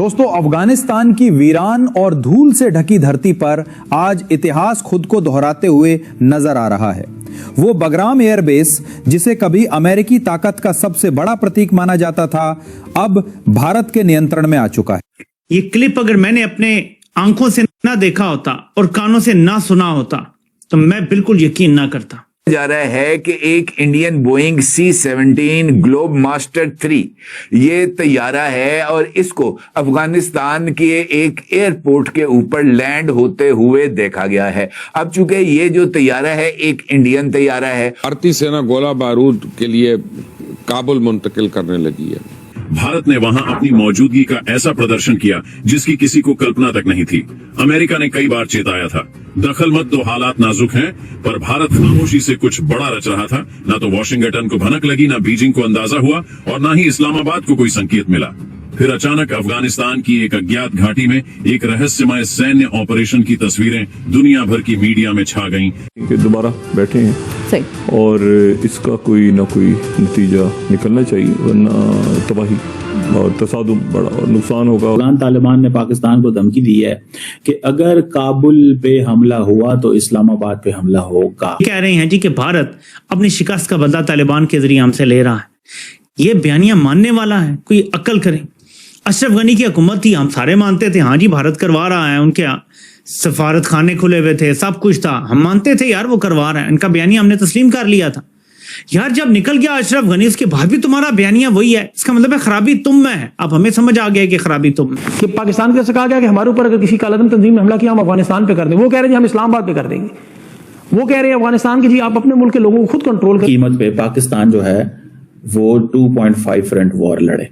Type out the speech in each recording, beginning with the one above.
दोस्तों, अफगानिस्तान की वीरान और धूल से ढकी धरती पर आज इतिहास खुद को दोहराते हुए नजर आ रहा है। वो बगराम एयरबेस, जिसे कभी अमेरिकी ताकत का सबसे बड़ा प्रतीक माना जाता था, अब भारत के नियंत्रण में आ चुका है। ये क्लिप अगर मैंने अपने आंखों से ना देखा होता और कानों से ना सुना होता तो मैं बिल्कुल यकीन ना करता। जा रहा है कि एक Indian Boeing C-17 globe master 3 ये तैयारा है और इसको अफगानिस्तान के एक एयरपोर्ट के ऊपर लैंड होते हुए देखा गया है। अब चूंकि ये जो तैयारा है एक इंडियन तैयारा है, भारतीय सेना गोला बारूद के लिए काबुल मुंतकिल करने लगी है। भारत ने वहां अपनी मौजूदगी का ऐसा प्रदर्शन किया जिसकी किसी को कल्पना तक नहीं थी। अमेरिका ने कई बार चेताया था, दखल मत दो, हालात नाजुक हैं, पर भारत खामोशी से कुछ बड़ा रच रहा था। ना तो वॉशिंगटन को भनक लगी, ना बीजिंग को अंदाजा हुआ और ना ही इस्लामाबाद को कोई संकेत मिला। फिर अचानक अफगानिस्तान की एक अज्ञात घाटी में एक रहस्यमय सैन्य ऑपरेशन की तस्वीरें दुनिया भर की मीडिया में छा गईं। दोबारा बैठे हैं सही, और इसका कोई ना कोई नतीजा निकलना चाहिए, वरना तबाही और तसादुम बड़ा और नुकसान होगा। अफगान तालिबान ने पाकिस्तान को धमकी दी है कि अगर काबुल पे हमला हुआ तो इस्लामाबाद पे हमला होगा। कह रहे हैं जी कि भारत अपनी शिकस्त का बदला तालिबान के जरिए हमसे ले रहा है। ये बयानियां मानने वाला है, कोई अक्ल करें। अशरफ गनी की हुकूमत थी, हम सारे मानते थे, हाँ जी भारत करवा रहा है, उनके सफारत खाने खुले हुए थे, सब कुछ था, हम मानते थे यार वो करवा रहा है, इनका बयानिया हमने तस्लीम कर लिया था। यार जब निकल गया अशरफ गनी, उसके बाद भी तुम्हारा बयानिया वही है, इसका मतलब है खराबी तुम में है। अब हमें समझ आ गया कि खराबी तुम में। कि पाकिस्तान के कहा गया कि हमारे ऊपर अगर किसी कालादम तंजीम ने हमला किया हम अफगानिस्तान पे कर दें, वो कह रहे हैं हम इस्लामाबाद पे कर देंगे। वो कह रहे हैं अफगानिस्तान की जी आप अपने मुल्क के लोगों को खुद कंट्रोल कर। कीमत पे पाकिस्तान जो है वो 2.5 फ्रंट वॉर लड़े।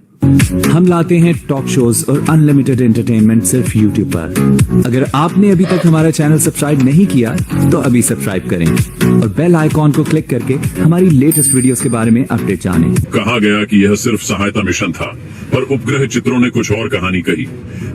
हम लाते हैं टॉक शोज और अनलिमिटेड एंटरटेनमेंट सिर्फ यूट्यूब पर। अगर आपने अभी तक हमारा चैनल सब्सक्राइब नहीं किया तो अभी सब्सक्राइब करें और बेल आइकॉन को क्लिक करके हमारी लेटेस्ट वीडियोस के बारे में अपडेट जानें। कहा गया कि यह सिर्फ सहायता मिशन था, पर उपग्रह चित्रों ने कुछ और कहानी कही।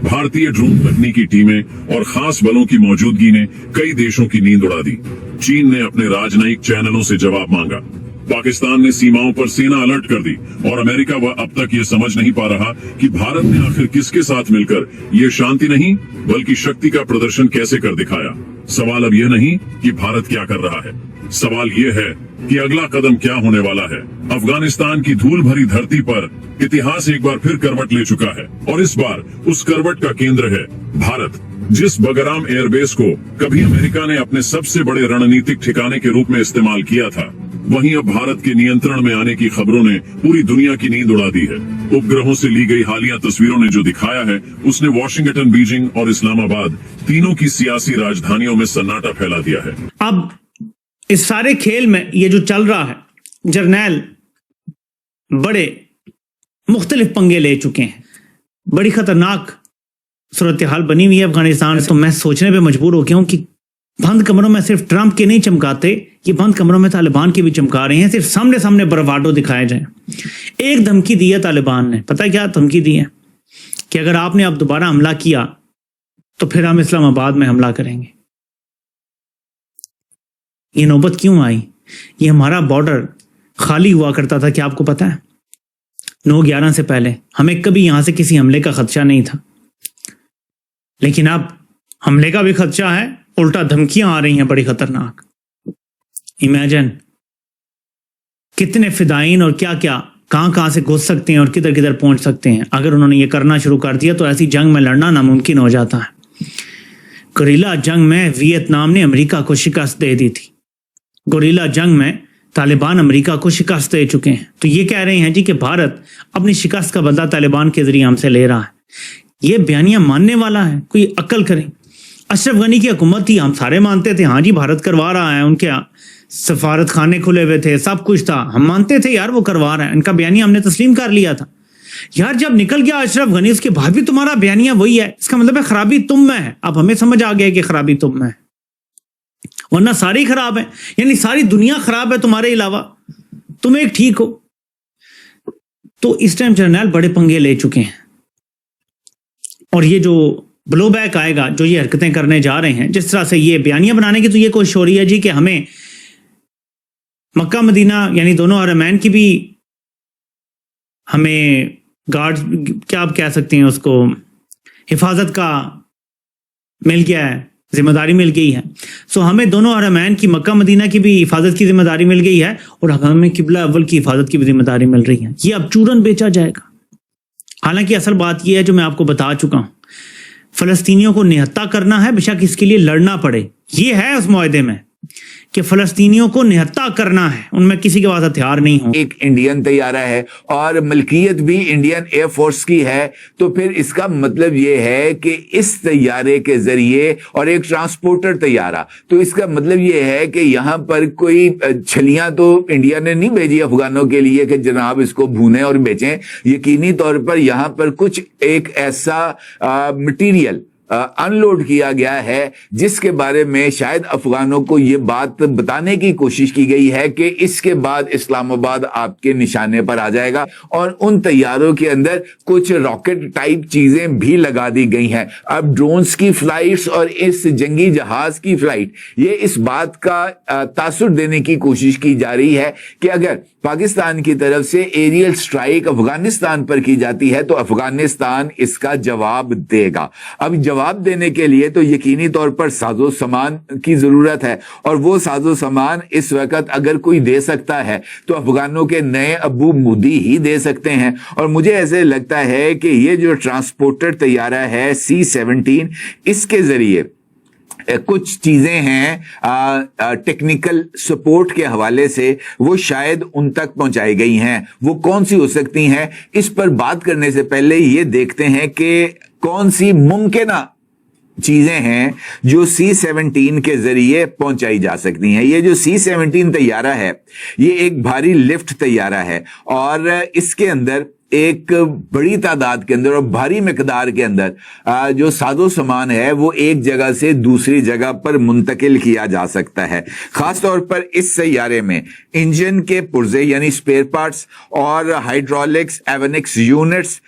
भारतीय ड्रोन तकनीकी टीमें और खास बलों की मौजूदगी ने कई देशों की नींद उड़ा दी। चीन ने अपने राजनयिक चैनलों से जवाब मांगा, पाकिस्तान ने सीमाओं पर सेना अलर्ट कर दी और अमेरिका वह अब तक ये समझ नहीं पा रहा कि भारत ने आखिर किसके साथ मिलकर ये शांति नहीं बल्कि शक्ति का प्रदर्शन कैसे कर दिखाया। सवाल अब यह नहीं कि भारत क्या कर रहा है, सवाल ये है कि अगला कदम क्या होने वाला है। अफगानिस्तान की धूल भरी धरती पर इतिहास एक बार फिर करवट ले चुका है और इस बार उस करवट का केंद्र है भारत। जिस बगराम एयरबेस को कभी अमेरिका ने अपने सबसे बड़े रणनीतिक ठिकाने के रूप में इस्तेमाल किया था, वहीं अब भारत के नियंत्रण में आने की खबरों ने पूरी दुनिया की नींद उड़ा दी है। उपग्रहों से ली गई हालिया तस्वीरों ने जो दिखाया है उसने वॉशिंगटन, बीजिंग और इस्लामाबाद तीनों की सियासी राजधानियों में सन्नाटा फैला दिया है। अब इस सारे खेल में ये जो चल रहा है, जर्नैल बड़े मुख्तलिफ पंगे ले चुके हैं, बड़ी खतरनाक सूरत हाल बनी हुई है अफगानिस्तान। तो मैं सोचने पे मजबूर हो गया हूं कि बंद कमरों में सिर्फ ट्रंप के नहीं चमकाते, ये बंद कमरों में तालिबान के भी चमका रहे हैं। सिर्फ सामने सामने बरवाडो दिखाए जाए। एक धमकी दी है तालिबान ने, पता है क्या धमकी दी है? कि अगर आपने अब दोबारा हमला किया तो फिर हम इस्लामाबाद में हमला करेंगे। ये नौबत क्यों आई? ये हमारा बॉर्डर खाली हुआ करता था, क्या आपको पता है? 9/11 से पहले हमें कभी यहां से किसी हमले का खदशा नहीं था, लेकिन अब हमले का भी खदशा है, उल्टा धमकियां आ रही हैं बड़ी खतरनाक। इमेजिन कितने फिदाइन और क्या क्या कहां से घुस सकते हैं और किधर किधर पहुंच सकते हैं। अगर उन्होंने ये करना शुरू कर दिया तो ऐसी जंग में लड़ना नामुमकिन हो जाता है। गुरिल्ला जंग में वियतनाम ने अमेरिका को शिकस्त दे दी थी, गुरिल्ला जंग में तालिबान अमेरिका को शिकस्त दे चुके हैं। तो ये कह रहे हैं जी कि भारत अपनी शिकस्त का बदला तालिबान के जरिए हमसे ले रहा है। ये बयानियां मानने वाला है, कोई अक्ल करें। अशरफ गनी की हुकूमत थी, हम सारे मानते थे, हाँ जी भारत करवा रहा है, उनके सफारत खाने खुले हुए थे, सब कुछ था, हम मानते थे यार वो करवा रहा है, इनका बयानिया हमने तस्लीम कर लिया था। यार जब निकल गया अशरफ गनी, उसके बाद भी तुम्हारा बयानिया वही है, इसका मतलब है खराबी तुम में है। अब हमें समझ आ गया कि खराबी तुम में है, वरना सारी खराब है, यानी सारी दुनिया खराब है तुम्हारे अलावा, तुम एक ठीक हो। तो इस टाइम जर्नैल बड़े पंगे ले चुके हैं और ये जो ब्लो बैक आएगा, जो ये हरकतें करने जा रहे हैं, जिस तरह से ये बयानियां बनाने की तो ये कोशिश हो रही है जी कि हमें मक्का मदीना यानी दोनों हरमैन की भी हमें गार्ड, क्या आप कह सकते हैं उसको, हिफाजत का मिल गया है, जिम्मेदारी मिल गई है। सो हमें दोनों हरमैन की, मक्का मदीना की भी हिफाजत की जिम्मेदारी मिल गई है और हमें किबला अव्वल की हिफाजत की भी जिम्मेदारी मिल रही है। ये अब चूरन बेचा जाएगा। हालांकि असल बात यह है जो मैं आपको बता चुका हूं, फलस्तीनियों को निहत्ता करना है, बेशक इसके लिए लड़ना पड़े। ये है उस मुआहदे में कि फलस्तीनियों को निहत्ता करना है, उनमें किसी के पास हथियार नहीं हो। एक इंडियन तैयारा है और मलकियत भी इंडियन एयरफोर्स की है, तो फिर इसका मतलब यह है कि इस तैयारे के जरिए, और एक ट्रांसपोर्टर तैयारा, तो इसका मतलब यह है कि यहां पर कोई छलियां तो इंडिया ने नहीं भेजी अफगानों के लिए कि जनाब इसको भूने और बेचें। यकीनी तौर पर यहां पर कुछ एक ऐसा मटीरियल अनलोड किया गया है जिसके बारे में शायद अफगानों को यह बात बताने की कोशिश की गई है कि इसके बाद इस्लामाबाद आपके निशाने पर आ जाएगा, और उन तैयारों के अंदर कुछ रॉकेट टाइप चीजें भी लगा दी गई हैं। अब ड्रोन्स की फ्लाइट्स और इस जंगी जहाज की फ्लाइट, ये इस बात का तासुर देने की कोशिश की जा रही है कि अगर पाकिस्तान की तरफ से एरियल स्ट्राइक अफगानिस्तान पर की जाती है तो अफगानिस्तान इसका जवाब देगा। अब जवाब देने के लिए तो यकीनी तौर पर साजो सामान की जरूरत है, और वो साजो सामान इस वक्त अगर कोई दे सकता है तो अफगानों के नए अबू मोदी ही दे सकते हैं। और मुझे ऐसे लगता है कि ये जो ट्रांसपोर्टर तैयारा है C-17, इसके जरिए कुछ चीजें हैं टेक्निकल सपोर्ट के हवाले से वो शायद उन तक पहुंचाई गई हैं। वो कौन सी हो सकती हैं, इस पर बात करने से पहले ये देखते हैं कि कौन सी मुमकिन चीजें हैं जो C-17 के जरिए पहुंचाई जा सकती हैं। ये जो C-17 तैयारा है, ये एक भारी लिफ्ट तैयारा है, और इसके अंदर एक बड़ी तादाद के अंदर और भारी मिकदार के अंदर जो साजो सामान है वो एक जगह से दूसरी जगह पर मुंतकिल किया जा सकता है। खास तौर पर इस सैयारे में इंजन के पुर्जे यानी स्पेयर पार्ट्स और हाइड्रोलिक्स एवनिक्स यूनिट्स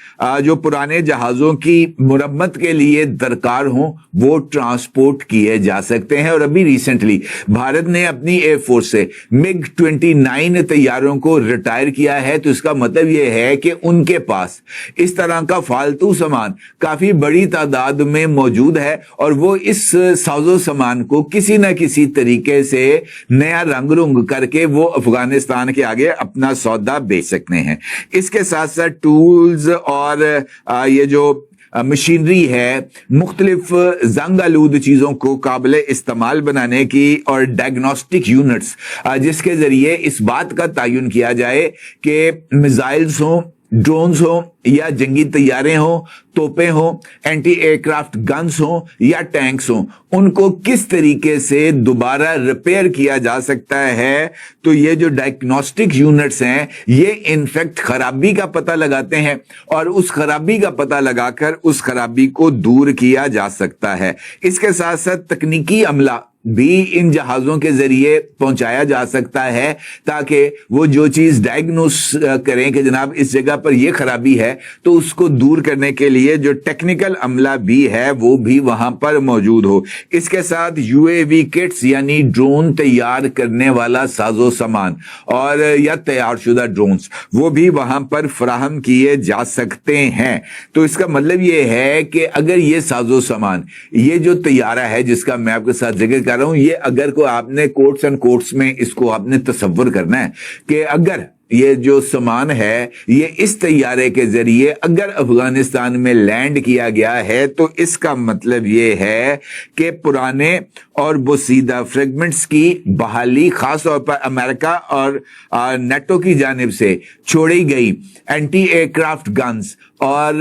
जो पुराने जहाजों की मुरम्मत के लिए दरकार हों वो ट्रांसपोर्ट किए जा सकते हैं। और अभी रिसेंटली भारत ने अपनी एयरफोर्स से MiG-29 तैयारों को रिटायर किया है, तो इसका मतलब यह है कि उनके पास इस तरह का फालतू सामान काफी बड़ी तादाद में मौजूद है, और वो इस साजो सामान को किसी न किसी तरीके से नया रंग रुंग करके वो अफगानिस्तान के आगे अपना सौदा बेच सकते हैं। इसके साथ साथ टूल्स और ये जो मशीनरी है, मुख्तलिफ जंग आलूद चीजों को काबिल इस्तेमाल बनाने की, और डायग्नोस्टिक यूनिट्स जिसके जरिए इस बात का तयन किया जाए कि मिसाइल्स हों, ड्रोन्स हो या जंगी तैयारे हों, तोपें हों, एंटी एयरक्राफ्ट गन्स हों या टैंक्स हों, उनको किस तरीके से दोबारा रिपेयर किया जा सकता है। तो ये जो डायग्नोस्टिक यूनिट्स हैं ये इनफैक्ट खराबी का पता लगाते हैं, और उस खराबी का पता लगाकर उस खराबी को दूर किया जा सकता है। इसके साथ साथ तकनीकी अमला भी इन जहाजों के जरिए पहुंचाया जा सकता है, ताकि वो जो चीज डायग्नोस करें कि जनाब इस जगह पर यह खराबी है, तो उसको दूर करने के लिए जो टेक्निकल अमला भी है वो भी वहां पर मौजूद हो। इसके साथ UAV किट्स यानी ड्रोन तैयार करने वाला साजो सामान और या तैयारशुदा ड्रोन्स वो भी वहां पर फराहम किए जा सकते हैं। तो इसका मतलब ये है कि अगर ये साजो सामान, ये जो तैयारा है जिसका मैं आपके साथ जिक्र कर रहा हूं, ये अगर को आपने कोट्स एंड कोट्स में इसको आपने तसव्वुर करना है कि अगर ये जो सामान है ये इस तैयारे के जरिए अगर अफगानिस्तान में लैंड किया गया है, तो इसका मतलब ये है कि पुराने और बोसीदा फ्रेगमेंट्स की बहाली, खास तौर पर अमेरिका और नेटो की जानिब से छोड़ी गई एंटी एयरक्राफ्ट गन्स और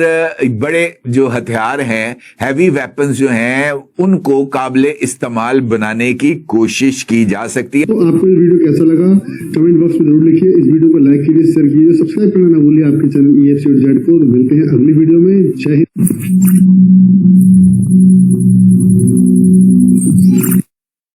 बड़े जो हथियार हैं, हैवी वेपन्स जो हैं, उनको काबिल इस्तेमाल बनाने की कोशिश की जा सकती है। तो आपको ये वीडियो कैसा लगा कमेंट बॉक्स में जरूर लिखिए। इस वीडियो को लाइक कीजिए, शेयर कीजिए, सब्सक्राइब करना ना भूलिए आपके चैनल EFC.Z को। मिलते हैं अगली वीडियो में। जय हिंद।